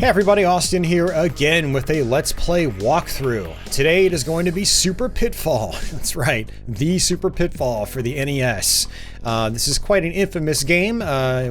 Hey everybody, Austin here again with a Let's Play walkthrough. Today it is going to be Super Pitfall. That's right, the Super Pitfall for the NES. This is quite an infamous game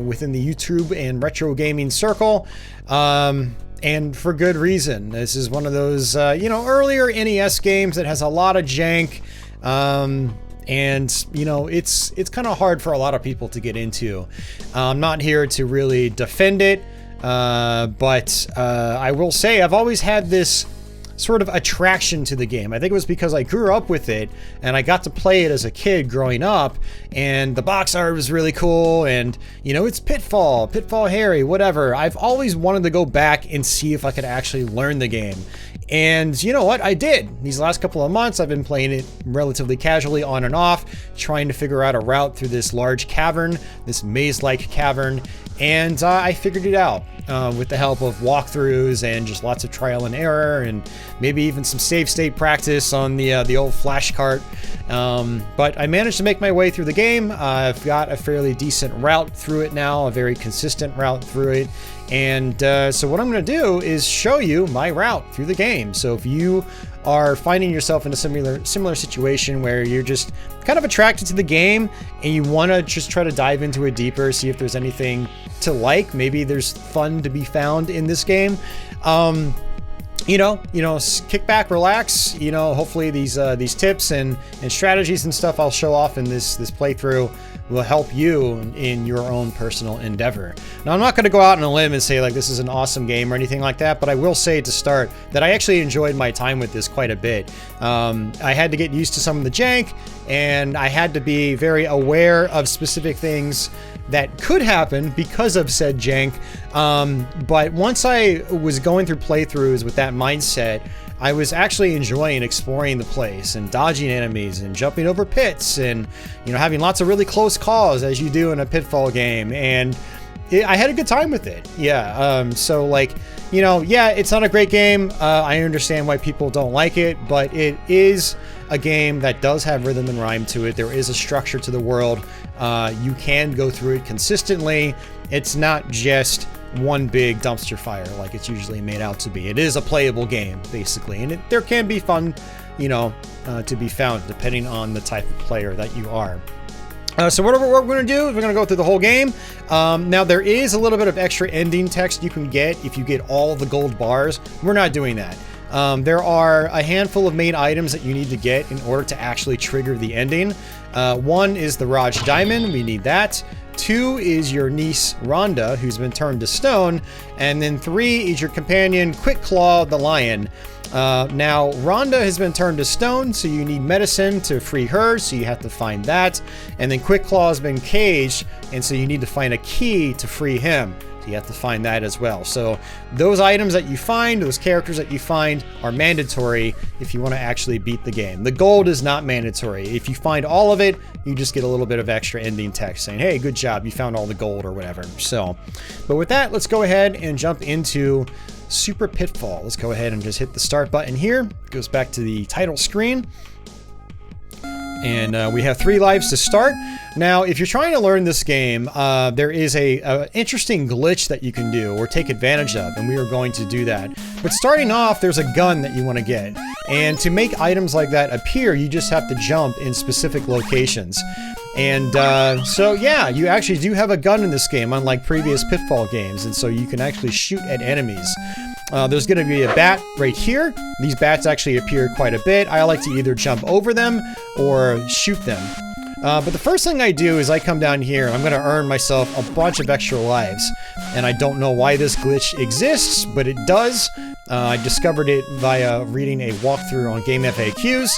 within the YouTube and retro gaming circle. And for good reason. This is one of those, earlier NES games that has a lot of jank. And it's kind of hard for a lot of people to get into. I'm not here to really defend it. But I will say I've always had this sort of attraction to the game. I think it was because I grew up with it and I got to play it as a kid growing up, and the box art was really cool, and it's Pitfall Harry, whatever. I've always wanted to go back and see if I could actually learn the game. And you know what? I did. These last couple of months, I've been playing it relatively casually on and off, trying to figure out a route through this large cavern, this maze-like cavern, and I figured it out with the help of walkthroughs and just lots of trial and error, and maybe even some save state practice on the old flash cart. But I managed to make my way through the game. I've got a fairly decent route through it now, a very consistent route through it. And so what I'm going to do is show you my route through the game. So if you are finding yourself in a similar situation where you're just kind of attracted to the game and you want to just try to dive into it deeper, see if there's anything to like, maybe there's fun to be found in this game. Kick back, relax. Hopefully these tips and strategies and stuff I'll show off in this playthrough will help you in your own personal endeavor. Now, I'm not going to go out on a limb and say like this is an awesome game or anything like that, but I will say to start that I actually enjoyed my time with this quite a bit. I had to get used to some of the jank, and I had to be very aware of specific things that could happen because of said jank. But once I was going through playthroughs with that mindset, I was actually enjoying exploring the place and dodging enemies and jumping over pits and having lots of really close calls as you do in a Pitfall game, and I had a good time with it. It's not a great game. I understand why people don't like it, but it is a game that does have rhythm and rhyme to it. There is a structure to the world. You can go through it consistently. It's not just one big dumpster fire like it's usually made out to be. It is a playable game, basically, and there can be fun, to be found depending on the type of player that you are. So what we're going to do is we're going to go through the whole game. Now, there is a little bit of extra ending text you can get if you get all of the gold bars. We're not doing that. There are a handful of main items that you need to get in order to actually trigger the ending. One is the Raj Diamond. We need that. 2 is your niece Rhonda, who's been turned to stone. And then 3 is your companion Quickclaw the lion. Now, Rhonda has been turned to stone, so you need medicine to free her, so you have to find that. And then Quickclaw has been caged, and so you need to find a key to free him. So you have to find that as well. So those items that you find, those characters that you find, are mandatory if you want to actually beat the game. The gold is not mandatory. If you find all of it, you just get a little bit of extra ending text saying, hey, good job, you found all the gold or whatever. So, but with that, let's go ahead and jump into Super Pitfall. Let's go ahead and just hit the start button here. It goes back to the title screen. And we have 3 lives to start. Now, if you're trying to learn this game, there is a interesting glitch that you can do or take advantage of, and we are going to do that. But starting off, there's a gun that you want to get. And to make items like that appear, you just have to jump in specific locations. And you actually do have a gun in this game, unlike previous Pitfall games, and so you can actually shoot at enemies. There's going to be a bat right here. These bats actually appear quite a bit. I like to either jump over them or shoot them. But the first thing I do is I come down here and I'm going to earn myself a bunch of extra lives. And I don't know why this glitch exists, but it does. I discovered it via reading a walkthrough on Game FAQs.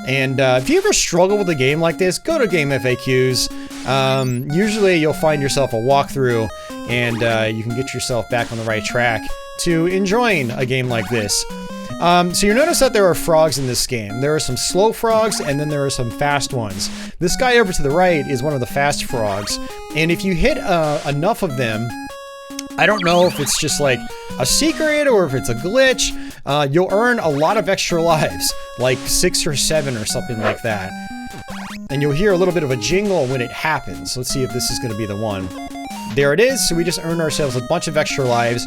And if you ever struggle with a game like this, go to Game FAQs. Usually you'll find yourself a walkthrough and you can get yourself back on the right track to enjoying a game like this. So you notice that there are frogs in this game. There are some slow frogs and then there are some fast ones. This guy over to the right is one of the fast frogs. And if you hit enough of them, I don't know if it's just like a secret or if it's a glitch, you'll earn a lot of extra lives, like 6 or 7 or something like that. And you'll hear a little bit of a jingle when it happens. Let's see if this is going to be the one. There it is. So we just earned ourselves a bunch of extra lives.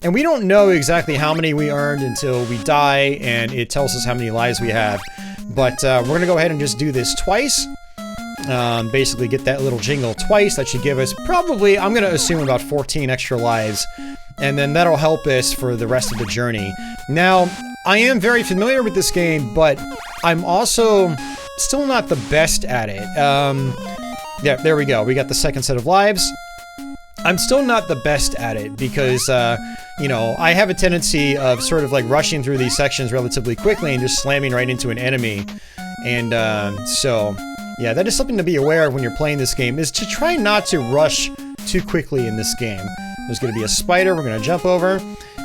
And we don't know exactly how many we earned until we die, and it tells us how many lives we have. But we're going to go ahead and just do this twice. Basically get that little jingle twice. That should give us probably, I'm going to assume, about 14 extra lives. And then that'll help us for the rest of the journey. Now, I am very familiar with this game, but I'm also still not the best at it. Yeah, there we go. We got the second set of lives. I'm still not the best at it because, you know, I have a tendency of sort of like rushing through these sections relatively quickly and just slamming right into an enemy. And so, yeah, that is something to be aware of when you're playing this game, is to try not to rush too quickly in this game. There's going to be a spider we're going to jump over.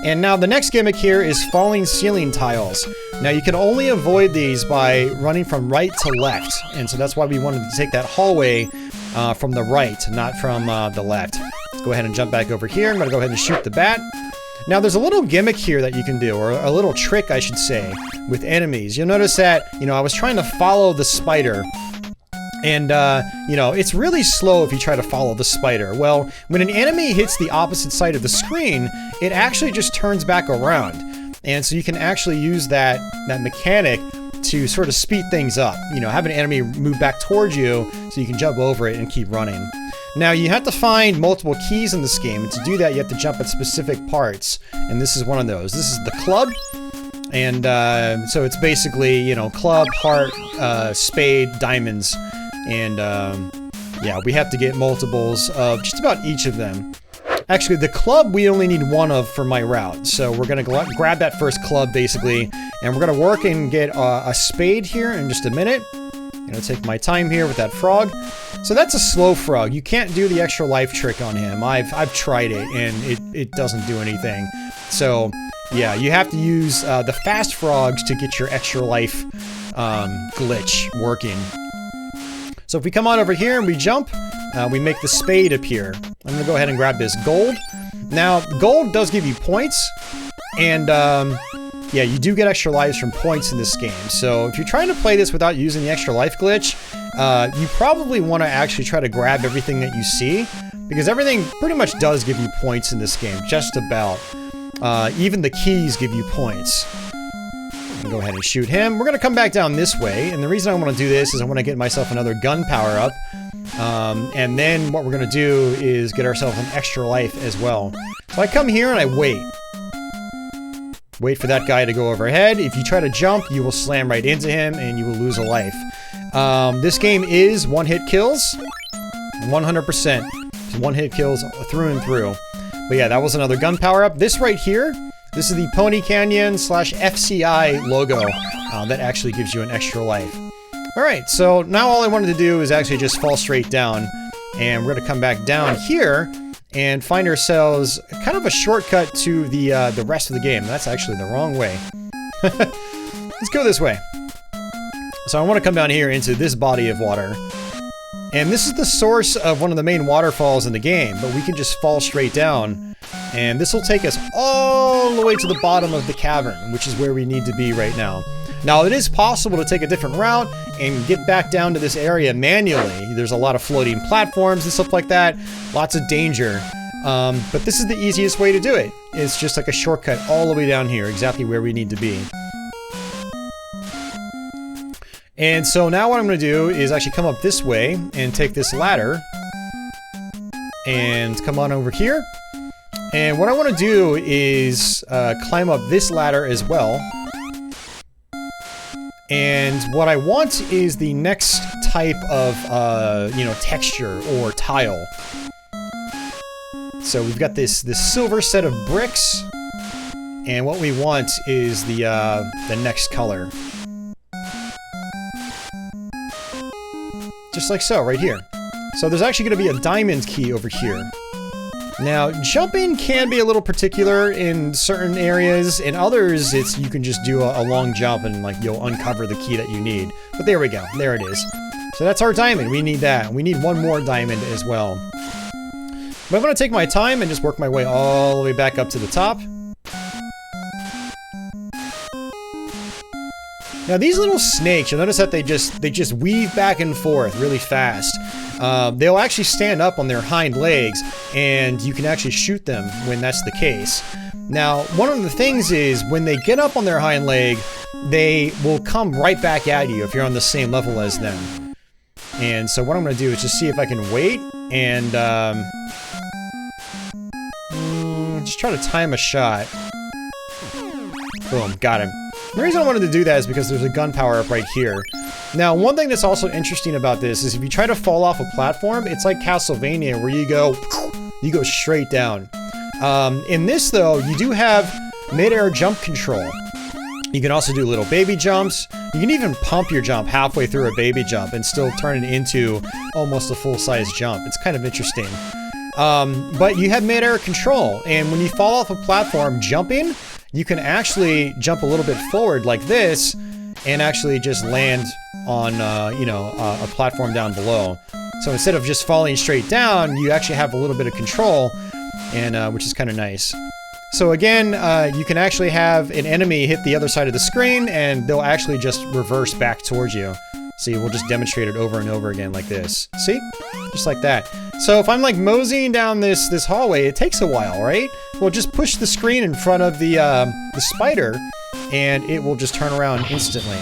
And now the next gimmick here is falling ceiling tiles. Now you can only avoid these by running from right to left. And so that's why we wanted to take that hallway from the right, not from the left. Let's go ahead and jump back over here. I'm going to go ahead and shoot the bat. Now there's a little gimmick here that you can do, or a little trick I should say, with enemies. You'll notice that, you know, I was trying to follow the spider. And, you know, it's really slow if you try to follow the spider. Well, when an enemy hits the opposite side of the screen, it actually just turns back around. And so you can actually use that mechanic to sort of speed things up. You know, have an enemy move back towards you so you can jump over it and keep running. Now, you have to find multiple keys in this game. And to do that, you have to jump at specific parts. And this is one of those. This is the club. And so it's basically, you know, club, heart, spade, diamonds. And, yeah, we have to get multiples of just about each of them. Actually, the club we only need one of for my route. So we're going to grab that first club, basically. And we're going to work and get a spade here in just a minute. I'm going to take my time here with that frog. So that's a slow frog. You can't do the extra life trick on him. I've tried it, and it doesn't do anything. So, yeah, you have to use the fast frogs to get your extra life glitch working. So if we come on over here and we jump, we make the spade appear. I'm going to go ahead and grab this gold. Now, gold does give you points, and yeah, you do get extra lives from points in this game. So if you're trying to play this without using the extra life glitch, you probably want to actually try to grab everything that you see, because everything pretty much does give you points in this game, just about. Even the keys give you points. Go ahead and shoot him. We're going to come back down this way, and the reason I want to do this is I want to get myself another gun power up, and then what we're going to do is get ourselves an extra life as well. So I come here and I wait for that guy to go overhead. If you try to jump, you will slam right into him and you will lose a life. This game is one-hit kills, 100%. One-hit kills through and through. But yeah, that was another gun power up. This right here, this is the Pony Canyon / FCI logo that actually gives you an extra life. Alright, so now all I wanted to do is actually just fall straight down. And we're going to come back down here and find ourselves kind of a shortcut to the rest of the game. That's actually the wrong way. Let's go this way. So I want to come down here into this body of water. And this is the source of one of the main waterfalls in the game, but we can just fall straight down. And this will take us all the way to the bottom of the cavern, which is where we need to be right now. Now, it is possible to take a different route and get back down to this area manually. There's a lot of floating platforms and stuff like that. Lots of danger. But this is the easiest way to do it. It's just like a shortcut all the way down here, exactly where we need to be. And so now what I'm going to do is actually come up this way and take this ladder and come on over here. And what I want to do is climb up this ladder as well. And what I want is the next type of, you know, texture or tile. So we've got this silver set of bricks, and what we want is the next color. Just like so, right here. So there's actually going to be a diamond key over here. Now, jumping can be a little particular in certain areas. In others, you can just do a long jump and like you'll uncover the key that you need. But there we go. There it is. So that's our diamond. We need that. We need one more diamond as well. But I'm going to take my time and just work my way all the way back up to the top. Now these little snakes, you'll notice that they just weave back and forth really fast. They'll actually stand up on their hind legs, and you can actually shoot them when that's the case. Now, one of the things is when they get up on their hind leg, they will come right back at you if you're on the same level as them. And so what I'm going to do is just see if I can wait and just try to time a shot. Boom, got him. The reason I wanted to do that is because there's a gun power up right here. Now, one thing that's also interesting about this is if you try to fall off a platform, it's like Castlevania where you go straight down. In this though, you do have mid-air jump control. You can also do little baby jumps. You can even pump your jump halfway through a baby jump and still turn it into almost a full-size jump. It's kind of interesting. But you have mid-air control, and when you fall off a platform jumping, you can actually jump a little bit forward like this and actually just land on, you know, a platform down below. So instead of just falling straight down, you actually have a little bit of control, and which is kind of nice. So again, you can actually have an enemy hit the other side of the screen, and they'll actually just reverse back towards you. See, we'll just demonstrate it over and over again like this. See? Just like that. So if I'm like moseying down this hallway, it takes a while, right? Well, just push the screen in front of the spider, and it will just turn around instantly.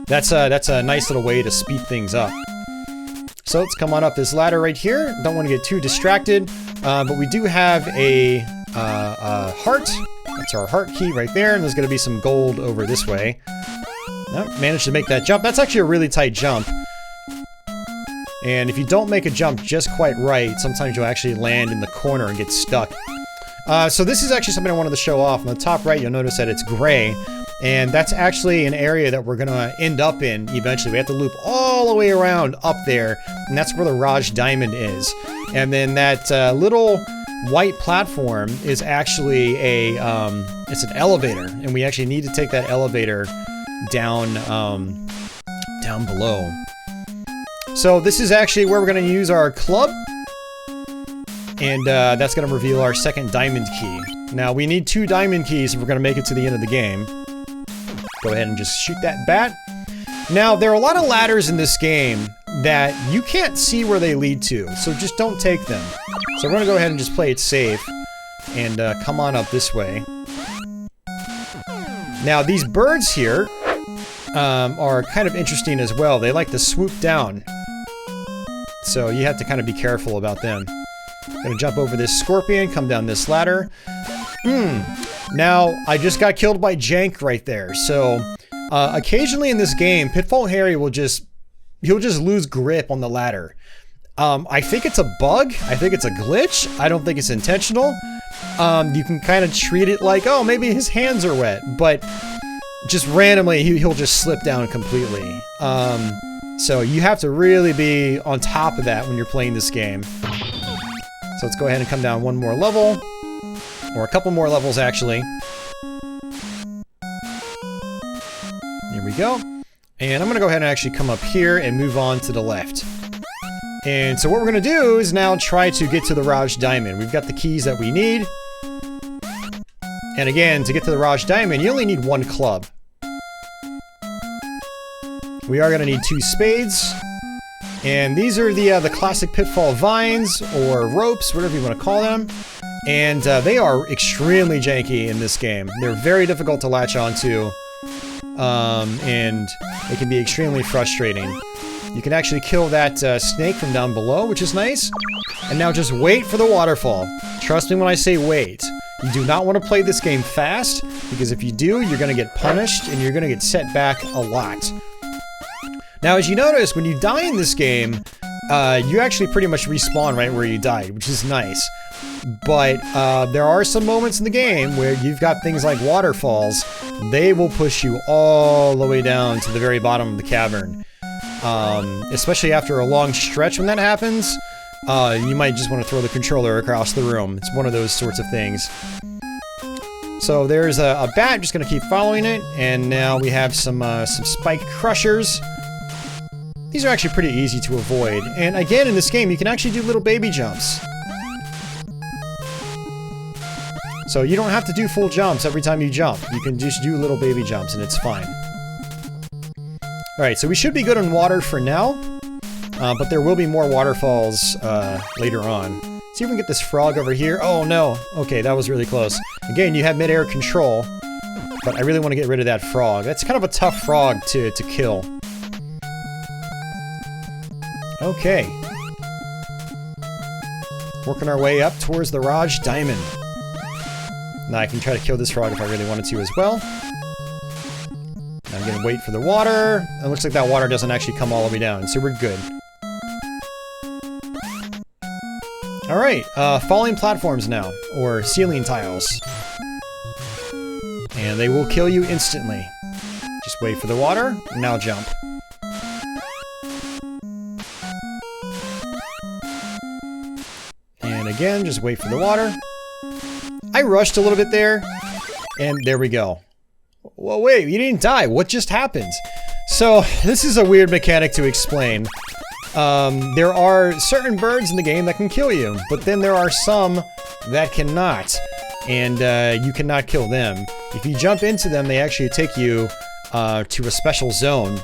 That's a nice little way to speed things up. So let's come on up this ladder right here. Don't want to get too distracted, but we do have a heart. That's our heart key right there, and there's going to be some gold over this way. Nope, managed to make that jump. That's actually a really tight jump. And if you don't make a jump just quite right, sometimes you'll actually land in the corner and get stuck. So this is actually something I wanted to show off. On the top right, you'll notice that it's gray. And that's actually an area that we're going to end up in eventually. We have to loop all the way around up there. And that's where the Raj Diamond is. And then that little white platform is actually it's an elevator. And we actually need to take that elevator down, down below. So this is actually where we're going to use our club, and that's going to reveal our second diamond key. Now we need 2 diamond keys if we're going to make it to the end of the game. Go ahead and just shoot that bat. Now there are a lot of ladders in this game that you can't see where they lead to, so just don't take them. So we're going to go ahead and just play it safe and come on up this way. Now these birds here are kind of interesting as well. They like to swoop down. So you have to kind of be careful about them. Gonna jump over this scorpion, come down this ladder. Now, I just got killed by Jank right there. So, occasionally in this game, Pitfall Harry will he'll just lose grip on the ladder. I think it's a bug. I think it's a glitch. I don't think it's intentional. You can kind of treat it like, oh, maybe his hands are wet. But just randomly, he'll just slip down completely. So you have to really be on top of that when you're playing this game. So let's go ahead and come down one more level. Or a couple more levels, actually. There we go. And I'm going to go ahead and actually come up here and move on to the left. And so what we're going to do is now try to get to the Raj Diamond. We've got the keys that we need. And again, to get to the Raj Diamond, you only need 1 club. We are going to need 2 spades. And these are the classic Pitfall vines, or ropes, whatever you want to call them. And they are extremely janky in this game. They're very difficult to latch onto. And they can be extremely frustrating. You can actually kill that snake from down below, which is nice. And now just wait for the waterfall. Trust me when I say wait. You do not want to play this game fast, because if you do, you're going to get punished and you're going to get set back a lot. Now, as you notice, when you die in this game, you actually pretty much respawn right where you died, which is nice. But there are some moments in the game where you've got things like waterfalls. They will push you all the way down to the very bottom of the cavern. Especially after a long stretch when that happens, you might just want to throw the controller across the room. It's one of those sorts of things. So there's a bat, just going to keep following it. And now we have some spike crushers. These are actually pretty easy to avoid. And again, in this game, you can actually do little baby jumps. So you don't have to do full jumps every time you jump. You can just do little baby jumps and it's fine. Alright, so we should be good on water for now. But there will be more waterfalls later on. See if we can get this frog over here. Oh no. Okay, that was really close. Again, you have mid-air control, but I really want to get rid of that frog. That's kind of a tough frog to kill. Okay. Working our way up towards the Raj Diamond. Now I can try to kill this frog if I really wanted to as well. Now I'm gonna wait for the water. It looks like that water doesn't actually come all the way down, so we're good. Alright, falling platforms now, or ceiling tiles. And they will kill you instantly. Just wait for the water, now jump. And again, just wait for the water. I rushed a little bit there, and there we go. Well, wait, you didn't die. What just happened? So, this is a weird mechanic to explain. There are certain birds in the game that can kill you, but then there are some that cannot, and you cannot kill them. If you jump into them, they actually take you to a special zone,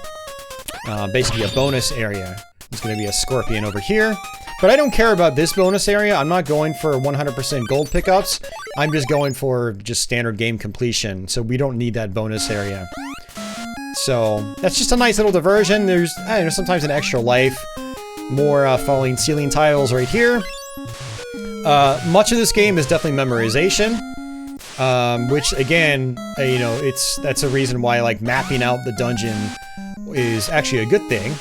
basically a bonus area. There's going to be a scorpion over here. But I don't care about this bonus area. I'm not going for 100% gold pickups. I'm just going for just standard game completion. So we don't need that bonus area. So that's just a nice little diversion. There's, I don't know, sometimes an extra life. More falling ceiling tiles right here. Much of this game is definitely memorization. Which again, you know, that's a reason why like mapping out the dungeon is actually a good thing.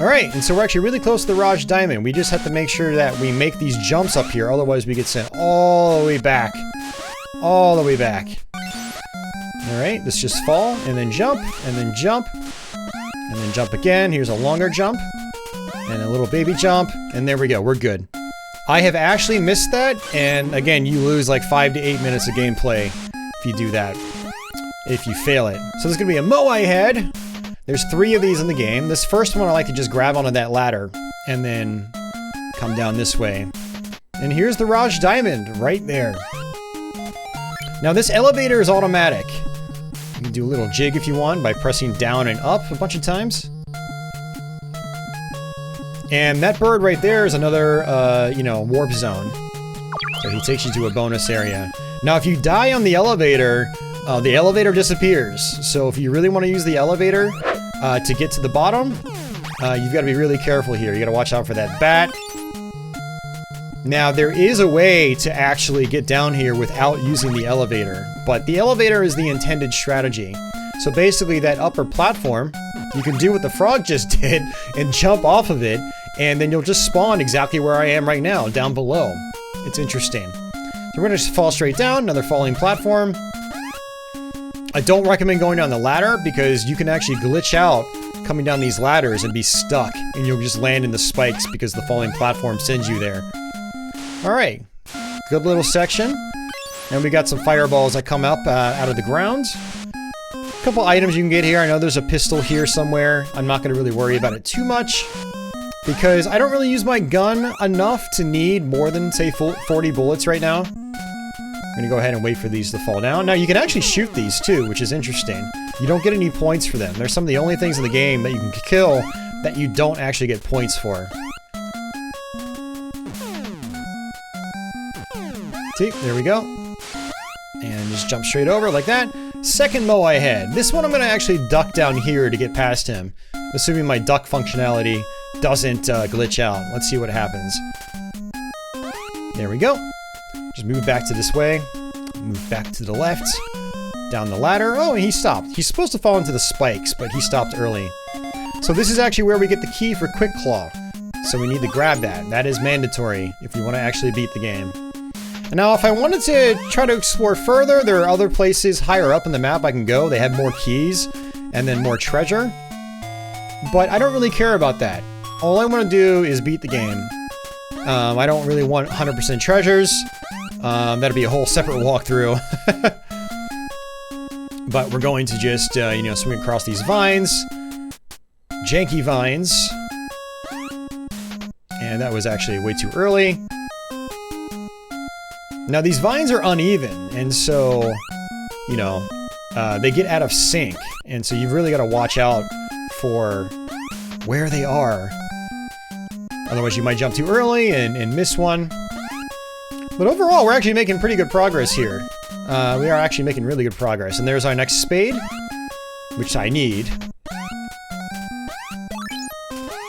Alright, and so we're actually really close to the Raj Diamond. We just have to make sure that we make these jumps up here, otherwise we get sent all the way back. All the way back. Alright, let's just fall, and then jump, and then jump, and then jump again. Here's a longer jump, and a little baby jump, and there we go, we're good. I have actually missed that, and again, you lose like 5 to 8 minutes of gameplay if you do that. If you fail it. So there's gonna be a Moai head. There's 3 of these in the game. This first one I like to just grab onto that ladder and then come down this way. And here's the Raj Diamond right there. Now this elevator is automatic. You can do a little jig if you want by pressing down and up a bunch of times. And that bird right there is another, you know, warp zone. So he takes you to a bonus area. Now if you die on the elevator disappears. So if you really want to use the elevator to get to the bottom, you've got to be really careful here. You got to watch out for that bat. Now there is a way to actually get down here without using the elevator, but the elevator is the intended strategy. So basically that upper platform, you can do what the frog just did and jump off of it, and then you'll just spawn exactly where I am right now, down below. It's interesting. So we're gonna just fall straight down, another falling platform. I don't recommend going down the ladder because you can actually glitch out coming down these ladders and be stuck, and you'll just land in the spikes because the falling platform sends you there. Alright, good little section. And we got some fireballs that come up out of the ground. A couple items you can get here. I know there's a pistol here somewhere. I'm not going to really worry about it too much because I don't really use my gun enough to need more than, say, 40 bullets right now. I'm gonna go ahead and wait for these to fall down. Now you can actually shoot these too, which is interesting. You don't get any points for them. They're some of the only things in the game that you can kill that you don't actually get points for. See, there we go. And just jump straight over like that. Second Moai head. This one I'm gonna actually duck down here to get past him, assuming my duck functionality doesn't glitch out. Let's see what happens. There we go. Just move back to this way, move back to the left, down the ladder. Oh, and he stopped. He's supposed to fall into the spikes, but he stopped early. So this is actually where we get the key for Quickclaw. So we need to grab that. That is mandatory if we want to actually beat the game. And now if I wanted to try to explore further, there are other places higher up in the map I can go. They have more keys and then more treasure. But I don't really care about that. All I want to do is beat the game. I don't really want 100% treasures. That'll be a whole separate walkthrough. But we're going to just, you know, swing across these vines. Janky vines. And that was actually way too early. Now these vines are uneven, and so, you know, they get out of sync. And so you've really got to watch out for where they are. Otherwise, you might jump too early and miss one. But overall, we're actually making pretty good progress here. We are actually making really good progress. And there's our next spade, which I need.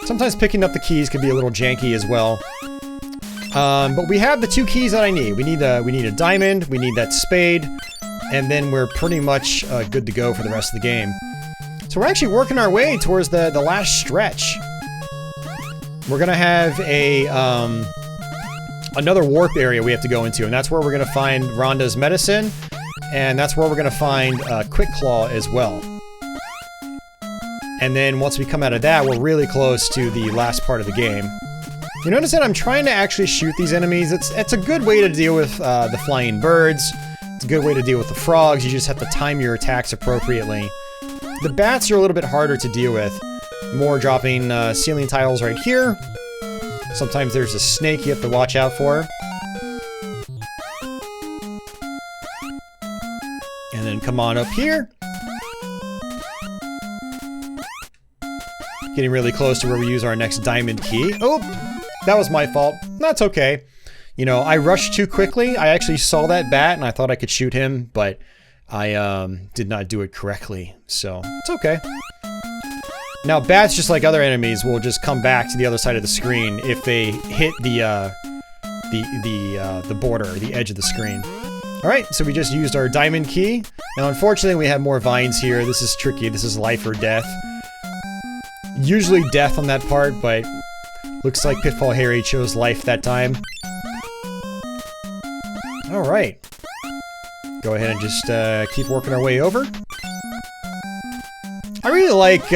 Sometimes picking up the keys could be a little janky as well. But we have the 2 keys that I need. We need a diamond, we need that spade, and then we're pretty much good to go for the rest of the game. So we're actually working our way towards the last stretch. We're gonna have a another warp area we have to go into, and that's where we're gonna find Rhonda's medicine, and that's where we're gonna find Quickclaw as well. And then once we come out of that, we're really close to the last part of the game. You notice that I'm trying to actually shoot these enemies. It's a good way to deal with the flying birds. It's a good way to deal with the frogs. You just have to time your attacks appropriately. The bats are a little bit harder to deal with. More dropping ceiling tiles right here. Sometimes there's a snake you have to watch out for. And then come on up here. Getting really close to where we use our next diamond key. Oh, that was my fault. That's okay. You know, I rushed too quickly. I actually saw that bat and I thought I could shoot him, but I did not do it correctly. So it's okay. Now, bats, just like other enemies, will just come back to the other side of the screen if they hit the border, the edge of the screen. All right, so we just used our diamond key. Now, unfortunately, we have more vines here. This is tricky. This is life or death. Usually death on that part, but looks like Pitfall Harry chose life that time. All right. Go ahead and just keep working our way over. I really like,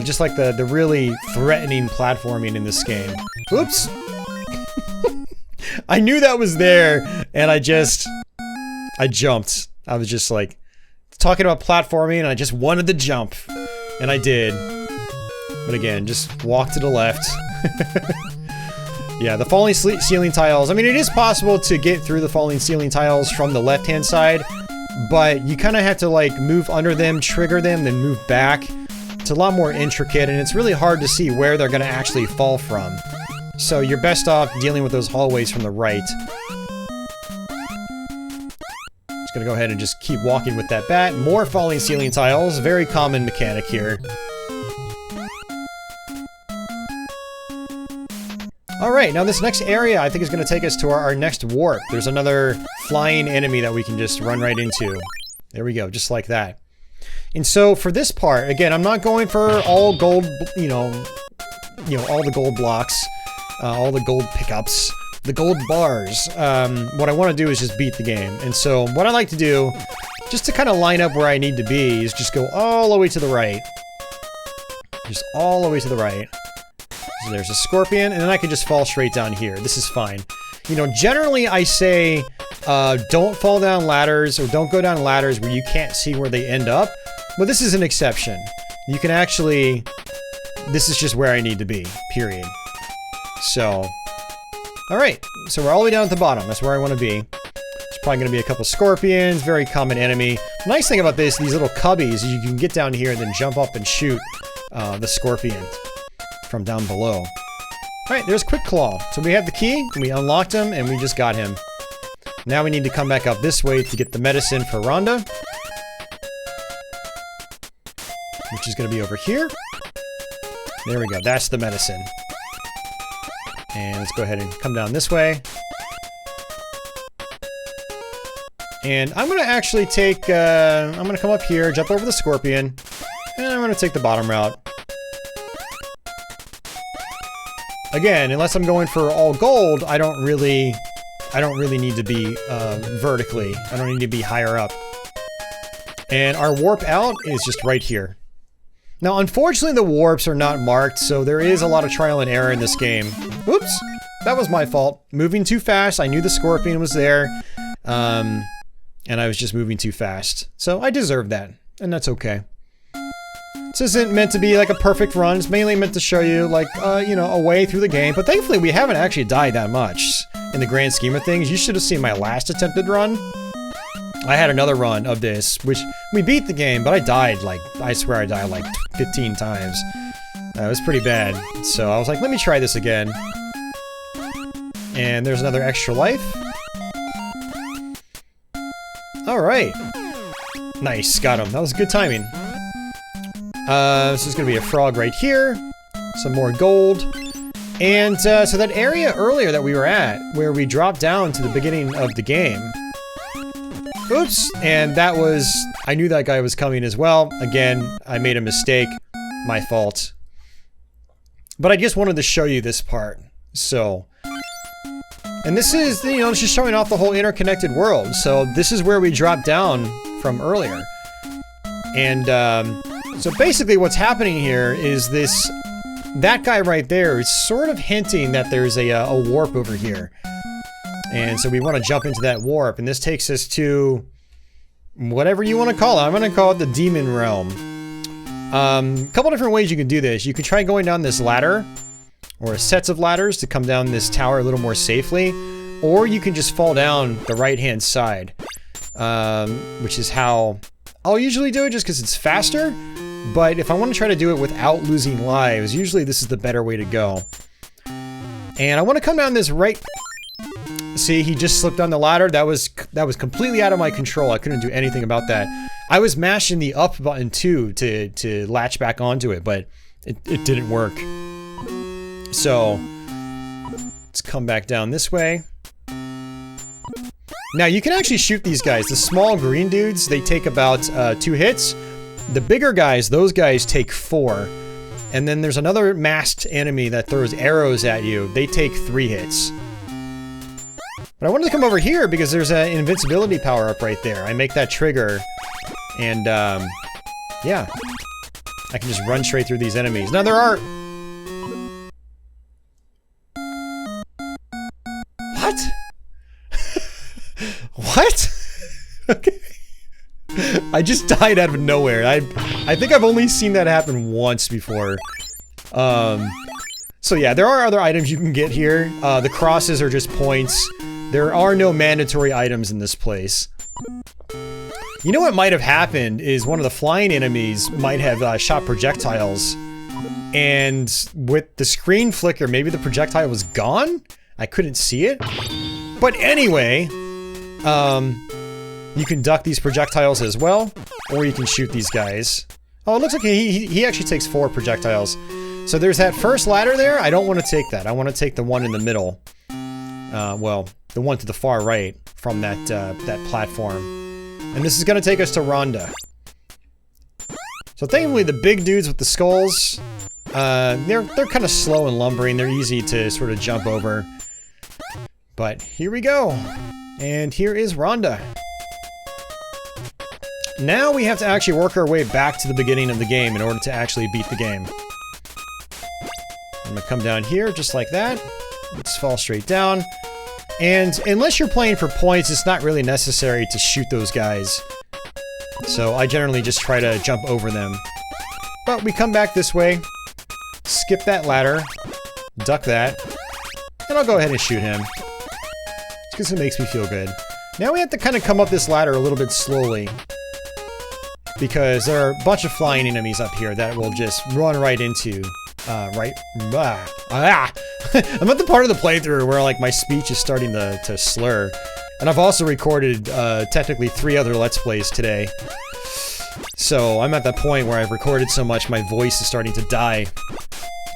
just like the really threatening platforming in this game. Oops! I knew that was there, and I jumped. I was just like, talking about platforming, and I just wanted to jump. And I did. But again, just walk to the left. Yeah, the falling ceiling tiles. I mean, it is possible to get through the falling ceiling tiles from the left-hand side, but you kind of have to, like, move under them, trigger them, then move back. It's a lot more intricate, and it's really hard to see where they're going to actually fall from. So you're best off dealing with those hallways from the right. Just gonna go ahead and just keep walking with that bat. More falling ceiling tiles, very common mechanic here. Alright, now this next area I think is going to take us to our next warp. There's another flying enemy that we can just run right into. There we go, just like that. And so for this part, again, I'm not going for all gold, you know, all the gold blocks, all the gold pickups, the gold bars. What I want to do is just beat the game. And so what I like to do, just to kind of line up where I need to be, is just go all the way to the right. Just all the way to the right. So there's a scorpion, and then I can just fall straight down here. This is fine. You know, generally I say, don't fall down ladders, or don't go down ladders where you can't see where they end up. But this is an exception. You can actually... This is just where I need to be, period. So... Alright, so we're all the way down at the bottom. That's where I want to be. There's probably going to be a couple scorpions, very common enemy. The nice thing about this, these little cubbies, is you can get down here and then jump up and shoot the scorpion from down below. Alright, there's Quickclaw. So we have the key, we unlocked him, and we just got him. Now we need to come back up this way to get the medicine for Rhonda, which is going to be over here. There we go, that's the medicine. And let's go ahead and come down this way. And I'm going to actually take, I'm going to come up here, jump over the scorpion, and I'm going to take the bottom route. Again, unless I'm going for all gold, I don't really need to be vertically. I don't need to be higher up. And our warp out is just right here. Now, unfortunately, the warps are not marked, so there is a lot of trial and error in this game. Whoops! That was my fault. Moving too fast. I knew the scorpion was there. And I was just moving too fast. So I deserve that. And that's okay. This isn't meant to be like a perfect run. It's mainly meant to show you, like, you know, a way through the game. But thankfully, we haven't actually died that much in the grand scheme of things. You should have seen my last attempted run. I had another run of this, which we beat the game, but I died, like, I swear I died like 15 times. It was pretty bad. So I was like, let me try this again. And there's another extra life. Alright. Nice, got him. That was good timing. This is gonna be a frog right here. Some more gold. And so that area earlier that we were at, where we dropped down to the beginning of the game. Oops, and that was... I knew that guy was coming as well. Again, I made a mistake. My fault. But I just wanted to show you this part. So... And this is, you know, it's just showing off the whole interconnected world. So this is where we dropped down from earlier. And so basically what's happening here is this... That guy right there is sort of hinting that there's a warp over here. And so we want to jump into that warp. And this takes us to... whatever you want to call it. I'm going to call it the Demon Realm. A couple different ways you can do this. You can try going down this ladder. Or sets of ladders to come down this tower a little more safely, or you can just fall down the right-hand side, which is how I'll usually do it just because it's faster, but if I want to try to do it without losing lives, usually this is the better way to go. And I want to come down this right... See, he just slipped on the ladder. That was completely out of my control. I couldn't do anything about that. I was mashing the up button too to latch back onto it, but it didn't work. So, let's come back down this way. Now, you can actually shoot these guys. The small green dudes, they take about 2 hits. The bigger guys, those guys take 4. And then there's another masked enemy that throws arrows at you. They take 3 hits. But I wanted to come over here because there's an invincibility power-up right there. I make that trigger, and, yeah. I can just run straight through these enemies. Now, there are... What? What? Okay. I just died out of nowhere. I think I've only seen that happen once before. So yeah, there are other items you can get here. The crosses are just points. There are no mandatory items in this place. You know what might have happened is one of the flying enemies might have shot projectiles. And with the screen flicker, maybe the projectile was gone? I couldn't see it. But anyway, you can duck these projectiles as well, or you can shoot these guys. Oh, it looks like he actually takes 4 projectiles. So there's that first ladder there. I don't want to take that. I want to take the one in the middle. Well, the one to the far right from that platform. And this is going to take us to Rhonda. So thankfully the big dudes with the skulls, they're kind of slow and lumbering. They're easy to sort of jump over. But here we go. And here is Rhonda. Now we have to actually work our way back to the beginning of the game in order to actually beat the game. I'm gonna come down here just like that. Let's fall straight down. And unless you're playing for points, it's not really necessary to shoot those guys. So I generally just try to jump over them. But we come back this way, skip that ladder, duck that, and I'll go ahead and shoot him. Because it makes me feel good. Now we have to kind of come up this ladder a little bit slowly. Because there are a bunch of flying enemies up here that will just run right into, I'm at the part of the playthrough where like my speech is starting to slur. And I've also recorded technically 3 other Let's Plays today. So I'm at that point where I've recorded so much my voice is starting to die.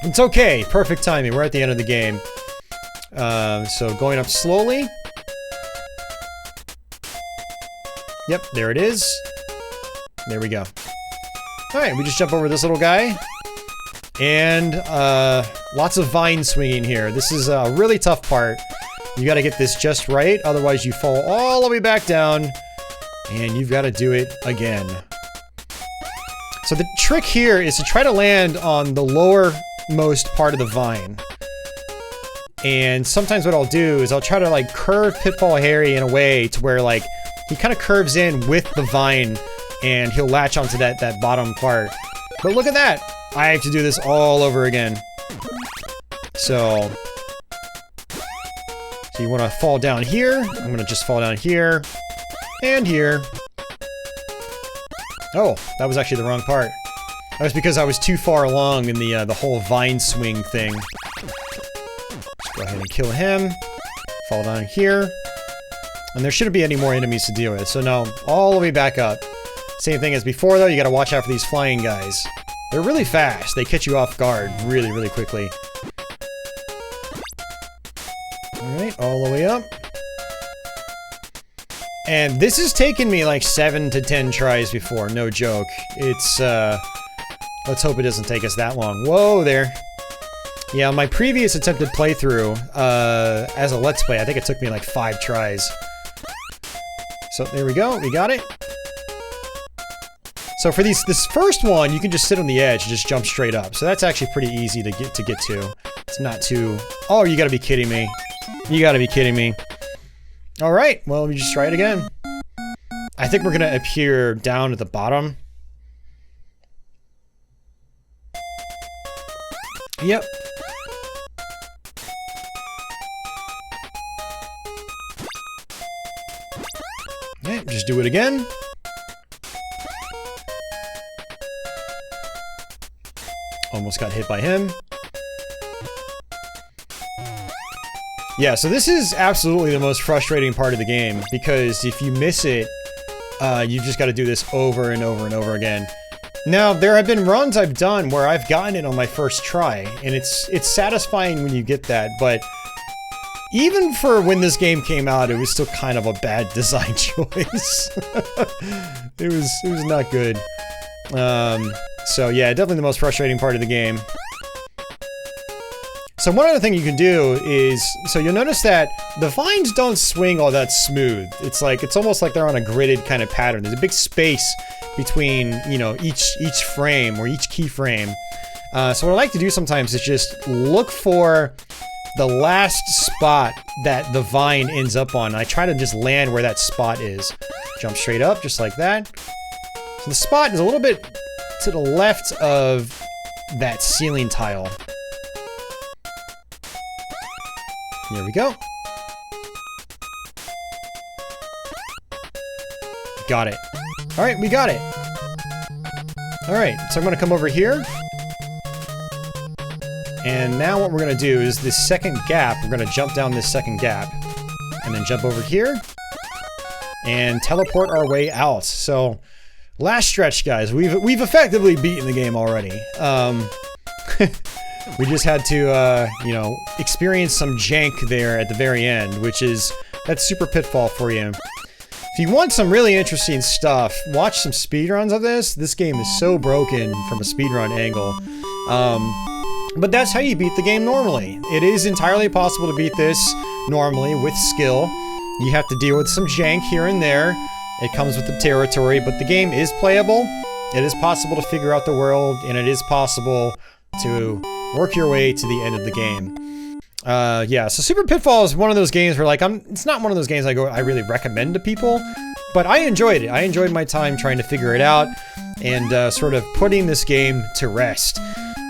It's okay, perfect timing, we're at the end of the game. So going up slowly. Yep, there it is. There we go. Alright, we just jump over this little guy. And, lots of vine swinging here. This is a really tough part. You gotta get this just right, otherwise you fall all the way back down. And you've gotta do it again. So the trick here is to try to land on the lowermost part of the vine. And sometimes what I'll do is I'll try to like curve Pitfall Harry in a way to where like he kind of curves in with the vine and he'll latch onto that bottom part. But look at that! I have to do this all over again. So you want to fall down here. I'm going to just fall down here and here. Oh, that was actually the wrong part. That was because I was too far along in the whole vine swing thing. Let's go ahead and kill him. Fall down here. And there shouldn't be any more enemies to deal with. So no, all the way back up. Same thing as before though, you gotta watch out for these flying guys. They're really fast. They catch you off guard really, really quickly. Alright, all the way up. And this has taken me like 7 to 10 tries before, no joke. It's, let's hope it doesn't take us that long. Whoa there. Yeah, my previous attempted playthrough, as a Let's Play, I think it took me like 5 tries. So there we go, we got it. So for this first one, you can just sit on the edge and just jump straight up. So that's actually pretty easy to get to. It's not too... Oh, you gotta be kidding me. You gotta be kidding me. Alright, well, let me just try it again. I think we're gonna appear down at the bottom. Yep. Okay, just do it again. Almost got hit by him. Yeah, so this is absolutely the most frustrating part of the game, because if you miss it, you just got to do this over and over and over again. Now, there have been runs I've done where I've gotten it on my first try, and it's satisfying when you get that, but even for when this game came out, it was still kind of a bad design choice. It was not good. So yeah, definitely the most frustrating part of the game. So one other thing you can do is, so you'll notice that the vines don't swing all that smooth. It's almost like they're on a gridded kind of pattern. There's a big space between, you know, each frame or each keyframe. So what I like to do sometimes is just look for the last spot that the vine ends up on. I try to just land where that spot is. Jump straight up, just like that. So the spot is a little bit to the left of that ceiling tile. Here we go. Got it. Alright, we got it. Alright, so I'm gonna come over here. And now what we're gonna do is this second gap, we're gonna jump down this second gap. And then jump over here. And teleport our way out. So, last stretch, guys. We've effectively beaten the game already. We just had to, you know, experience some jank there at the very end, that's Super Pitfall for you. If you want some really interesting stuff, watch some speedruns of this. This game is so broken from a speedrun angle. But that's how you beat the game normally. It is entirely possible to beat this normally with skill. You have to deal with some jank here and there. It comes with the territory, but the game is playable. It is possible to figure out the world, and it is possible to work your way to the end of the game. Yeah, so Super Pitfall is one of those games where, like, it's not one of those games I really recommend to people, but I enjoyed it. I enjoyed my time trying to figure it out and sort of putting this game to rest.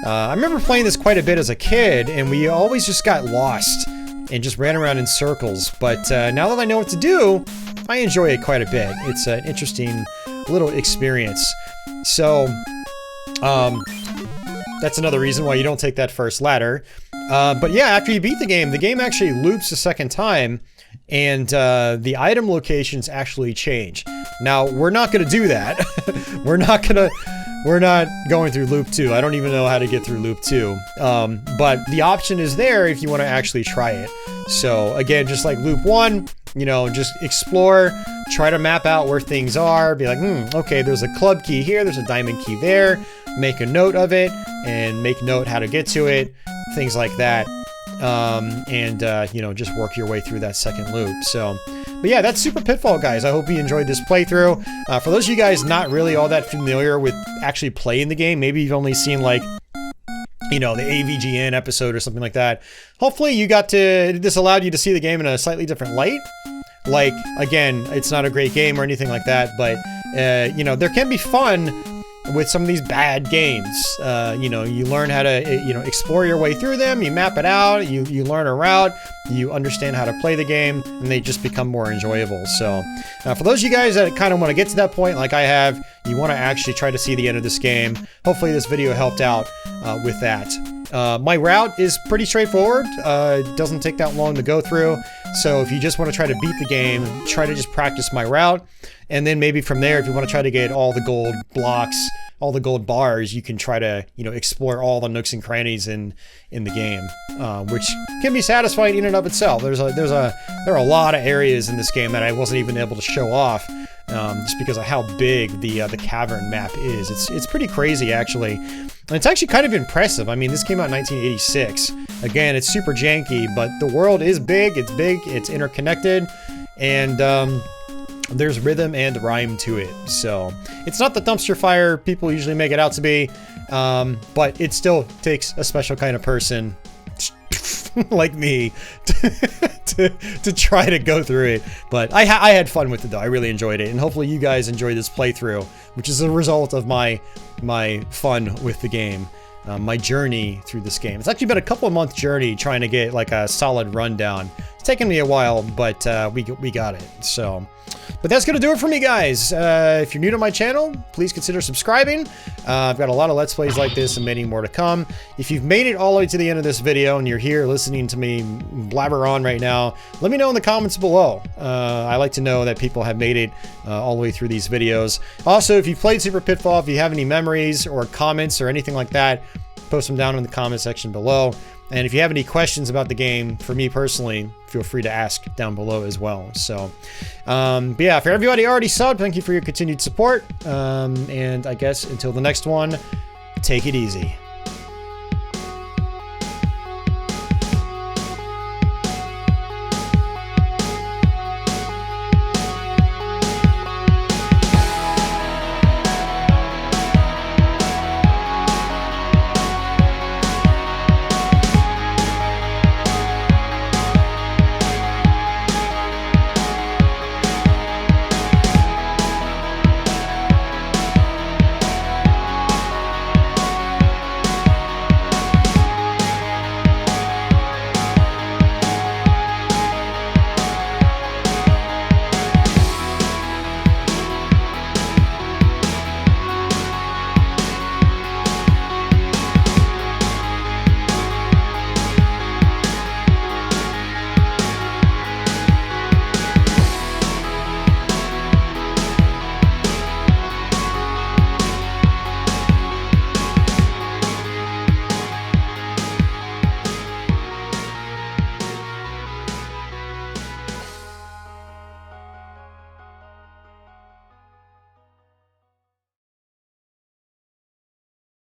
I remember playing this quite a bit as a kid, and we always just got lost and just ran around in circles, but now that I know what to do, I enjoy it quite a bit. It's an interesting little experience. So, that's another reason why you don't take that first ladder. But yeah, after you beat the game actually loops a second time, and the item locations actually change. Now, we're not gonna do that. We're not going through loop 2. I don't even know how to get through loop 2. But the option is there if you want to actually try it. So again, just like loop 1, you know, just explore, try to map out where things are, be like, okay, there's a club key here, there's a diamond key there, make a note of it, and make note how to get to it, things like that. You know, just work your way through that second loop. So, but yeah, that's Super Pitfall, guys. I hope you enjoyed this playthrough. For those of you guys not really all that familiar with actually playing the game, maybe you've only seen, like, you know, the AVGN episode or something like that. Hopefully you got to, this allowed you to see the game in a slightly different light. Like, again, it's not a great game or anything like that, but, you know, there can be fun with some of these bad games. You know, you learn how to, you know, explore your way through them, you map it out, you learn a route, you understand how to play the game, and they just become more enjoyable. So, for those of you guys that kind of want to get to that point, like I have, you want to actually try to see the end of this game, hopefully this video helped out with that. My route is pretty straightforward. It doesn't take that long to go through. So if you just want to try to beat the game, try to just practice my route. And then maybe from there, if you want to try to get all the gold blocks, all the gold bars, you can try to, you know, explore all the nooks and crannies in the game, which can be satisfying in and of itself. There are a lot of areas in this game that I wasn't even able to show off, just because of how big the Cavern map is. It's pretty crazy, actually. And it's actually kind of impressive. I mean, this came out in 1986. Again, it's super janky, but the world is big, it's interconnected, and there's rhythm and rhyme to it. So it's not the dumpster fire people usually make it out to be, but it still takes a special kind of person like me to try to go through it. But I had fun with it, though. I really enjoyed it, and hopefully you guys enjoy this playthrough, which is a result of my fun with the game. My journey through this game. It's actually been a couple of month journey trying to get like a solid rundown. It's taken me a while, but we got it. So, but that's gonna do it for me, guys. If you're new to my channel, please consider subscribing. I've got a lot of Let's Plays like this and many more to come. If you've made it all the way to the end of this video and you're here listening to me blabber on right now, let me know in the comments below. I like to know that people have made it all the way through these videos. Also, if you've played Super Pitfall, if you have any memories or comments or anything like that, post them down in the comment section below. And if you have any questions about the game, for me personally, feel free to ask down below as well. So, but yeah, for everybody already subbed, thank you for your continued support. And I guess until the next one, take it easy.